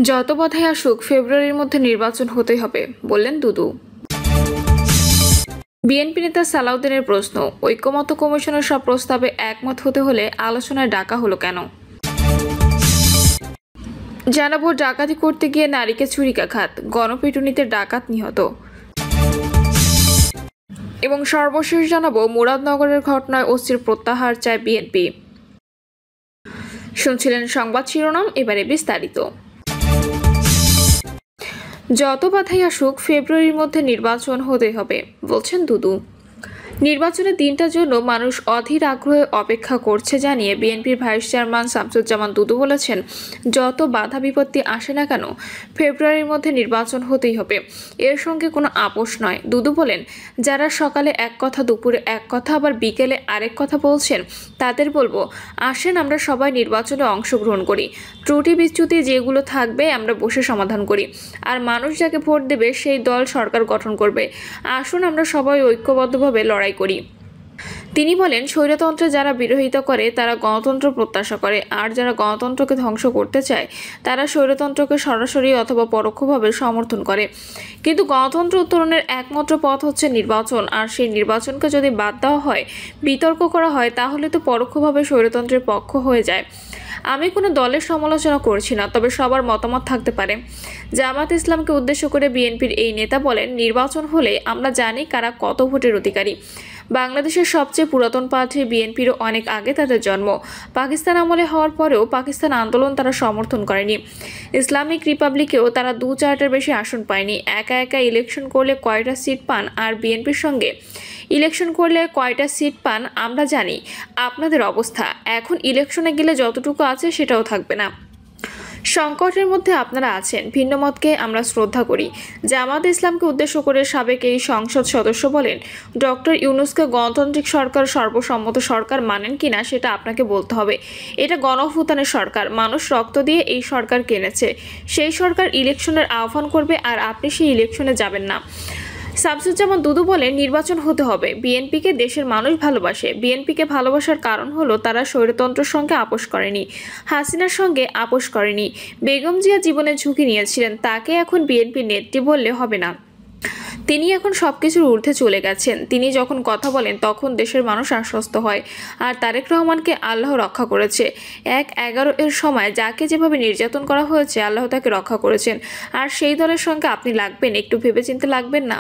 যত বাধাই আসুক ফেব্রুয়ারির মধ্যে নির্বাচন হতেই হবে, বললেন দুদু। বিএনপি নেতা সালাউদ্দিনের প্রশ্ন, ঐক্যমত্য কমিশনের সব প্রস্তাবে একমত হতে হলে আলোচনায় ডাকা হলো কেন? জানাবো, ডাকাতি করতে গিয়ে নারীকে ছুরিকাঘাত, গণপিটুনিতে ডাকাত নিহত। এবং সর্বশেষ জানাবো, মুরাদনগরের ঘটনায় ওসির প্রত্যাহার চায় বিএনপি। শুনছিলেন সংবাদ শিরোনাম, এবারে বিস্তারিত। যত বাধাই আসুক ফেব্রুয়ারির মধ্যে নির্বাচন হতে হবে, বলছেন দুদু। নির্বাচনের দিনটার জন্য মানুষ অধীর আগ্রহে অপেক্ষা করছে জানিয়ে বিএনপির ভাইস চেয়ারম্যান শামসুজ্জামান দুদু বলেছেন, যত বাধা বিপত্তি আসে না কেন ফেব্রুয়ারির মধ্যে নির্বাচন হতেই হবে, এর সঙ্গে কোনো আপোষ নয়। দুদু বলেন, যারা সকালে এক কথা, দুপুরে এক কথা, আবার বিকেলে আরেক কথা বলছেন, তাদের বলবো, আসেন আমরা সবাই নির্বাচনে অংশগ্রহণ করি, ত্রুটি বিচ্যুতি যেগুলো থাকবে আমরা বসে সমাধান করি, আর মানুষ যাকে ভোট দেবে সেই দল সরকার গঠন করবে। আসুন আমরা সবাই ঐক্যবদ্ধভাবে লড়াই করি। তিনি বলেন, স্বৈরতন্ত্রে যারা বিরোধিতা করে তারা গণতন্ত্র প্রত্যাশা করে, আর যারা গণতন্ত্রকে ধ্বংস করতে চায় তারা স্বৈরতন্ত্রকে সরাসরি অথবা পরোক্ষভাবে সমর্থন করে। কিন্তু গণতন্ত্র উত্তরণের একমাত্র পথ হচ্ছে নির্বাচন, আর সেই নির্বাচনকে যদি বাদ দেওয়া হয়, বিতর্ক করা হয়, তাহলে তো পরোক্ষভাবে স্বৈরতন্ত্রের পক্ষ হয়ে যায়। আমি কোনো দলের সমালোচনা করছি না, তবে সবার মতামত থাকতে পারে। জামাত ইসলামকে উদ্দেশ্য করে বিএনপির এই নেতা বলেন, নির্বাচন হলে আমরা জানি কারা কত ভোটের অধিকারী। বাংলাদেশের সবচেয়ে পুরাতন পার্টি বিএনপিরও অনেক আগে তাদের জন্ম। পাকিস্তান আমলে হওয়ার পরেও পাকিস্তান আন্দোলন তারা সমর্থন করেনি। ইসলামিক রিপাবলিকেও তারা 2-4টার বেশি আসন পায়নি। একা একা ইলেকশন করলে কয়টা সিট পান আর বিএনপির সঙ্গে ইলেকশন করলে কয়টা সিট পান আমরা জানি। আপনাদের অবস্থা এখন ইলেকশনে গেলে যতটুকু আছে সেটাও থাকবে না। সংকটের মধ্যে আপনারা আছেন, ভিন্ন মতকে আমরা শ্রদ্ধা করি। জামাত ইসলামকে উদ্দেশ্য করে সাবেক এই সংসদ সদস্য বলেন, ডক্টর ইউনূসকে গণতান্ত্রিক সরকার, সর্বসম্মত সরকার মানেন কিনা সেটা আপনাকে বলতে হবে। এটা গণঅভ্যুত্থানের সরকার, মানুষ রক্ত দিয়ে এই সরকার কিনেছে। সেই সরকার ইলেকশনের আহ্বান করবে আর আপনি সেই ইলেকশনে যাবেন না। শামসুজ্জামান দুদু বলেন, নির্বাচন হতে হবে। বিএনপিকে দেশের মানুষ ভালোবাসে। বিএনপিকে ভালোবাসার কারণ হলো তারা স্বৈরতন্ত্রের সঙ্গে আপোষ করেনি, হাসিনার সঙ্গে আপোষ করেনি। বেগম জিয়া জীবনের ঝুঁকি নিয়েছিলেন, তাকে এখন বিএনপি নেত্রী বললে হবে না। তিনি এখন সবকিছুর ঊর্ধ্বে চলে গেছেন। তিনি যখন কথা বলেন তখন দেশের মানুষ আশ্বস্ত হয়। আর তারেক রহমানকে আল্লাহ রক্ষা করেছে। 1/11 এর সময় যাকে যেভাবে নির্যাতন করা হয়েছে, আল্লাহ তাকে রক্ষা করেছেন। আর সেই দলের সঙ্গে আপনি লাগবেন, একটু ভেবেচিন্তে লাগবেন না?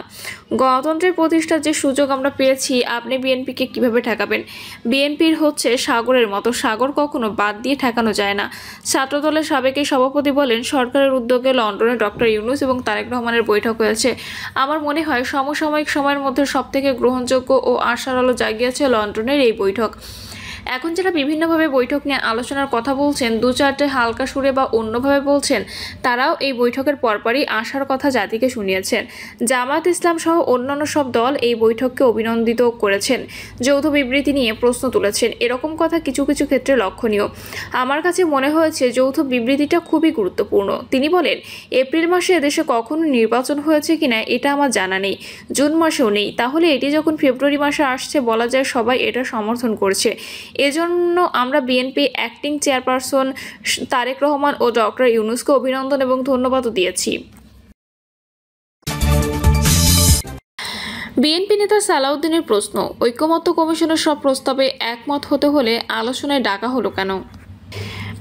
গণতন্ত্রের প্রতিষ্ঠার যে সুযোগ আমরা পেয়েছি, আপনি বিএনপিকে কিভাবে ঠেকাবেন? বিএনপির হচ্ছে সাগরের মতো, সাগর কখনো বাদ দিয়ে ঠেকানো যায় না। ছাত্রদলের সাবেক এই সভাপতি বলেন, সরকারের উদ্যোগে লন্ডনে ডক্টর ইউনূস এবং তারেক রহমানের বৈঠক হয়েছে। আমার মনে হয় সমসাময়িক সময়ের মধ্যে সবথেকে গ্রহণযোগ্য ও আশার আলো জাগিয়েছে লন্ডনের এই বৈঠক। এখন যারা বিভিন্নভাবে বৈঠক নিয়ে আলোচনার কথা বলছেন, 2-4টে হালকা সুরে বা অন্যভাবে বলছেন, তারাও এই বৈঠকের পরপরই আশার কথা জাতিকে শুনিয়েছেন। জামাত ইসলাম সহ অন্যান্য সব দল এই বৈঠককে অভিনন্দিত করেছেন, যৌথ বিবৃতি নিয়ে প্রশ্ন তুলেছেন। এরকম কথা কিছু কিছু ক্ষেত্রে লক্ষণীয়। আমার কাছে মনে হয়েছে যৌথ বিবৃতিটা খুবই গুরুত্বপূর্ণ। তিনি বলেন, এপ্রিল মাসে এদেশে কখনো নির্বাচন হয়েছে কিনা এটা আমার জানা নেই, জুন মাসেও নেই। তাহলে এটি যখন ফেব্রুয়ারি মাসে আসছে, বলা যায় সবাই এটা সমর্থন করছে। এজন্য আমরা BNP acting chairperson Tarique Rahman ও ডক্টর ইউনূসকে অভিনন্দন এবং ধন্যবাদও দিয়েছি। বিএনপি নেতা সালাউদ্দিনের প্রশ্ন, ঐক্যমত্য কমিশনের সব প্রস্তাবে একমত হতে হলে আলোচনায় ডাকা হলো কেন?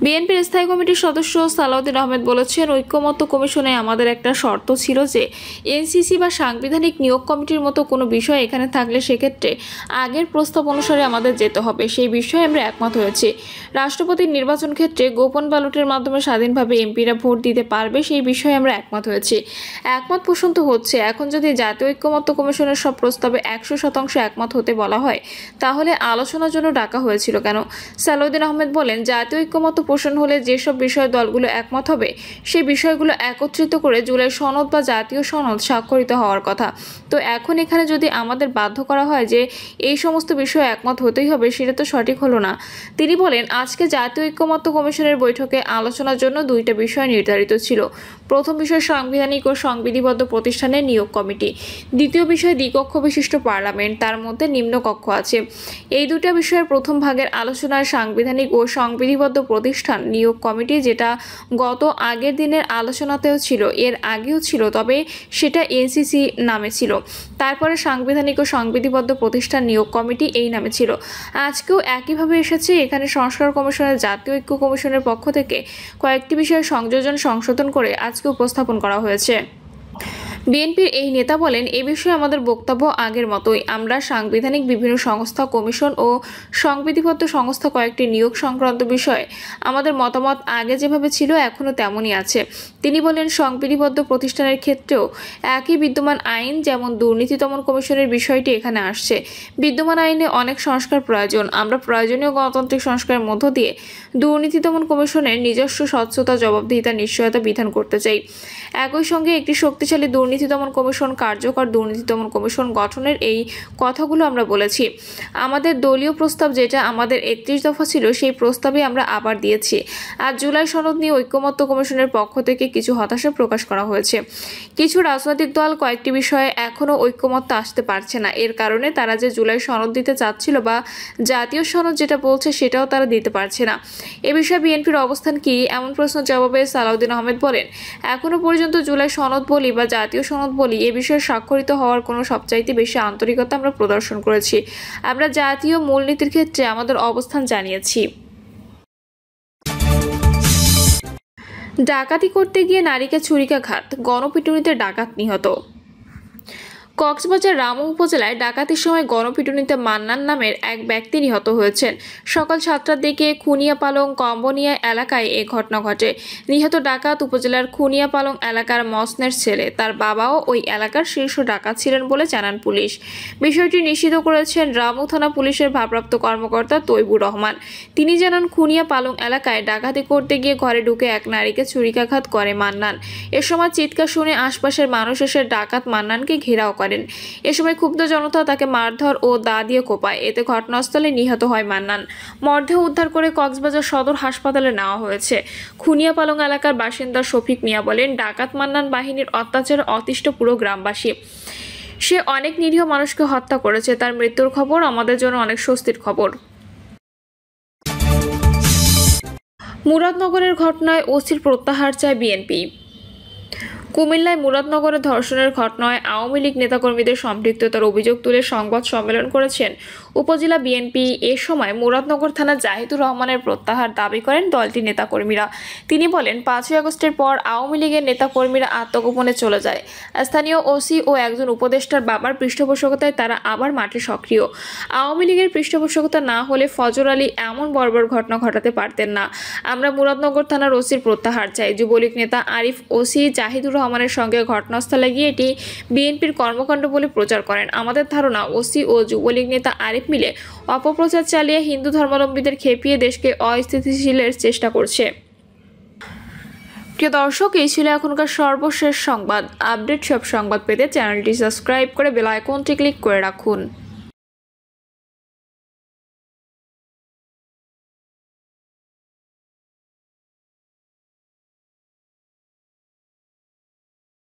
বিএনপির স্থায়ী কমিটির সদস্য সালাউদ্দিন আহমেদ বলেছেন, ঐক্যমত্য কমিশনে আমাদের একটা শর্ত ছিল যে এনসিসি বা সাংবিধানিক নিয়োগ কমিটির মতো কোনো বিষয় এখানে থাকলে সেক্ষেত্রে আগের প্রস্তাব অনুসারে আমাদের যেতে হবে। সেই বিষয়ে আমরা একমত হয়েছি। রাষ্ট্রপতির নির্বাচন ক্ষেত্রে গোপন ব্যালটের মাধ্যমে স্বাধীনভাবে এমপিরা ভোট দিতে পারবে, সেই বিষয়ে আমরা একমত হয়েছি। একমত পোষণ তো হচ্ছে। এখন যদি জাতীয় ঐক্যমত্য কমিশনের সব প্রস্তাবে 100% একমত হতে বলা হয়, তাহলে আলোচনার জন্য ডাকা হয়েছিল কেন? সালাউদ্দিন আহমেদ বলেন, জাতীয় ঐক্যমত্য পোষণ হলে যেসব বিষয়ে দলগুলো একমত হবে, সেই বিষয়গুলো একত্রিত করে জুলাই সনদ বা জাতীয় সনদ স্বাক্ষরিত হওয়ার কথা। তো এখন এখানে যদি আমাদের বাধ্য করা হয় যে এই সমস্ত বিষয়ে একমত হতেই হবে, সেটা তো সঠিক হলো না। তিনি বলেন, আজকে জাতীয় ঐক্যমত্য কমিশনের বৈঠকে আলোচনার জন্য 2টা বিষয় নির্ধারিত ছিল। প্রথম বিষয় সাংবিধানিক ও সংবিধিবদ্ধ প্রতিষ্ঠানের নিয়োগ কমিটি, দ্বিতীয় বিষয় দ্বিকক্ষ বিশিষ্ট পার্লামেন্ট, তার মধ্যে নিম্নকক্ষ আছে। এই 2টা বিষয়ের প্রথম ভাগের আলোচনায় সাংবিধানিক ও সংবিধিবদ্ধ প্রতিষ্ঠান প্রতিষ্ঠান নিয়োগ কমিটি, যেটা গত আগের দিনের আলোচনাতেও ছিল, এর আগেও ছিল, তবে সেটা এনসিসি নামে ছিল। তারপরে সাংবিধানিক ও সংবিধিবদ্ধ প্রতিষ্ঠান নিয়োগ কমিটি এই নামে ছিল। আজকেও একইভাবে এসেছে। এখানে সংস্কার কমিশনের জাতীয় ঐক্য কমিশনের পক্ষ থেকে কয়েকটি বিষয়ে সংশোধন করে আজকে উপস্থাপন করা হয়েছে। বিএনপির এই নেতা বলেন, এ বিষয়ে আমাদের বক্তব্য আগের মতোই। আমরা সাংবিধানিক বিভিন্ন সংস্থা, কমিশন ও সংবিধিবদ্ধ সংস্থা কয়েকটি নিয়োগ সংক্রান্ত বিষয়ে আমাদের মতামত আগে যেভাবে ছিল এখনও তেমনই আছে। তিনি বলেন, সংবিধিবদ্ধ প্রতিষ্ঠানের ক্ষেত্রেও একই বিদ্যমান আইন, যেমন দুর্নীতি দমন কমিশনের বিষয়টি এখানে আসছে। বিদ্যমান আইনে অনেক সংস্কার প্রয়োজন। আমরা প্রয়োজনীয় গণতান্ত্রিক সংস্কারের মধ্য দিয়ে দুর্নীতি দমন কমিশনের নিজস্ব স্বচ্ছতা, জবাবদিহিতার নিশ্চয়তা বিধান করতে চাই। একই সঙ্গে একটি শক্তিশালী দুর্নীতি দমন কমিশন, কার্যকর দুর্নীতি দমন কমিশন গঠনের এই কথাগুলো আমরা বলেছি। আমাদের দলীয় প্রস্তাব, যেটা আমাদের 31 দফা ছিল, সেই প্রস্তাবে আমরা আবার দিয়েছি। আজ জুলাই সনদ নিয়ে ঐক্যমত্য কমিশনের পক্ষ থেকে কিছু হতাশা প্রকাশ করা হয়েছে। কিছু রাজনৈতিক দল কয়েকটি বিষয়ে এখনও ঐক্যমত্য আসতে পারছে না। এর কারণে তারা যে জুলাই সনদ দিতে চাচ্ছিল বা জাতীয় সনদ যেটা বলছে সেটাও তারা দিতে পারছে না। এ বিষয়ে বিএনপির অবস্থান কি, এমন প্রশ্নের জবাবে সালাউদ্দিন আহমেদ বলেন, এখনো পর্যন্ত জুলাই সনদ বলি বা জাতীয় সনদ বলি, এ বিষয়ে স্বাক্ষরিত হওয়ার কোনো সবচাইতে বেশি আন্তরিকতা আমরা প্রদর্শন করেছি। আমরা জাতীয় মূলনীতির ক্ষেত্রে আমাদের অবস্থান জানিয়েছি। ডাকাতি করতে গিয়ে নারীকে ছুরিকাঘাত, গণপিটুনিতে ডাকাত নিহত। কক্সবাজার রামু উপজেলায় ডাকাতির সময় গণপিটুনিতে মান্নান নামের এক ব্যক্তি নিহত হয়েছেন। সকাল 7টার দিকে খুনিয়াপালং কম্বনিয়া এলাকায় এ ঘটনা ঘটে। নিহত ডাকাত উপজেলার খুনিয়াপালং এলাকার মসনের ছেলে। তার বাবাও ওই এলাকার শীর্ষ ডাকাত ছিলেন বলে জানান পুলিশ। বিষয়টি নিশ্চিত করেছেন রামু থানা পুলিশের ভারপ্রাপ্ত কর্মকর্তা তৈবুর রহমান। তিনি জানান, খুনিয়াপালং এলাকায় ডাকাতি করতে গিয়ে ঘরে ঢুকে এক নারীকে ছুরিকাঘাত করে মান্নান। এ সময় চিৎকার শুনে আশপাশের মানুষ এসে ডাকাত মান্নানকে ঘেরাও করেন। এ সময় ক্ষুব্ধ জনতা তাকে মারধর ও দা দিয়ে কোপায়। এতে ঘটনাস্থলে নিহত হয় মান্নান। মরদেহ উদ্ধার করে কক্সবাজার সদর হাসপাতালে নেওয়া হয়েছে। খুনিয়াপালং এলাকার বাসিন্দা শফিক মিয়া বলেন, ডাকাত মান্নান বাহিনীর অত্যাচারে অতিষ্ঠ পুরো গ্রামবাসী। সে অনেক নিরীহ মানুষকে হত্যা করেছে। তার মৃত্যুর খবর আমাদের জন্য অনেক স্বস্তির খবর। মুরাদনগরের ঘটনায় ওসির প্রত্যাহার চায় বিএনপি। কুমিল্লায় মুরাদনগরে ধর্ষণের ঘটনায় আওয়ামী লীগ নেতাকর্মীদের সম্পৃক্ততার অভিযোগ তুলে সংবাদ সম্মেলন করেছেন উপজেলা বিএনপি। এ সময় মুরাদনগর থানার জাহিদুর রহমানের প্রত্যাহার দাবি করেন দলটির নেতাকর্মীরা। তিনি বলেন, 5ই আগস্টের পর আওয়ামী লীগের নেতাকর্মীরা আত্মগোপনে চলে যায়। স্থানীয় ওসি ও একজন উপদেষ্টার বাবার পৃষ্ঠপোষকতায় তারা আবার মাঠে সক্রিয়। আওয়ামী লীগের পৃষ্ঠপোষকতা না হলে ফজর আলী এমন বর্বর ঘটনা ঘটাতে পারতেন না। আমরা মুরাদনগর থানার ওসির প্রত্যাহার চাই। যুবলীগ নেতা আরিফ ওসি জাহিদুর রহমানের সঙ্গে ঘটনাস্থলে গিয়ে এটি বিএনপির কর্মকাণ্ড বলে প্রচার করেন। আমাদের ধারণা, ওসি ও যুবলীগ নেতা আরিফ মিলে অপপ্রচার চালিয়ে হিন্দু ধর্মাবলম্বীদের খেপিয়ে দেশকে অস্থিতিশীলের চেষ্টা করছে। প্রিয় দর্শক, এই ছিল এখনকার সর্বশেষ সংবাদ। আপডেট সব সংবাদ পেতে চ্যানেলটি সাবস্ক্রাইব করে বেল আইকনটি ক্লিক করে রাখুন।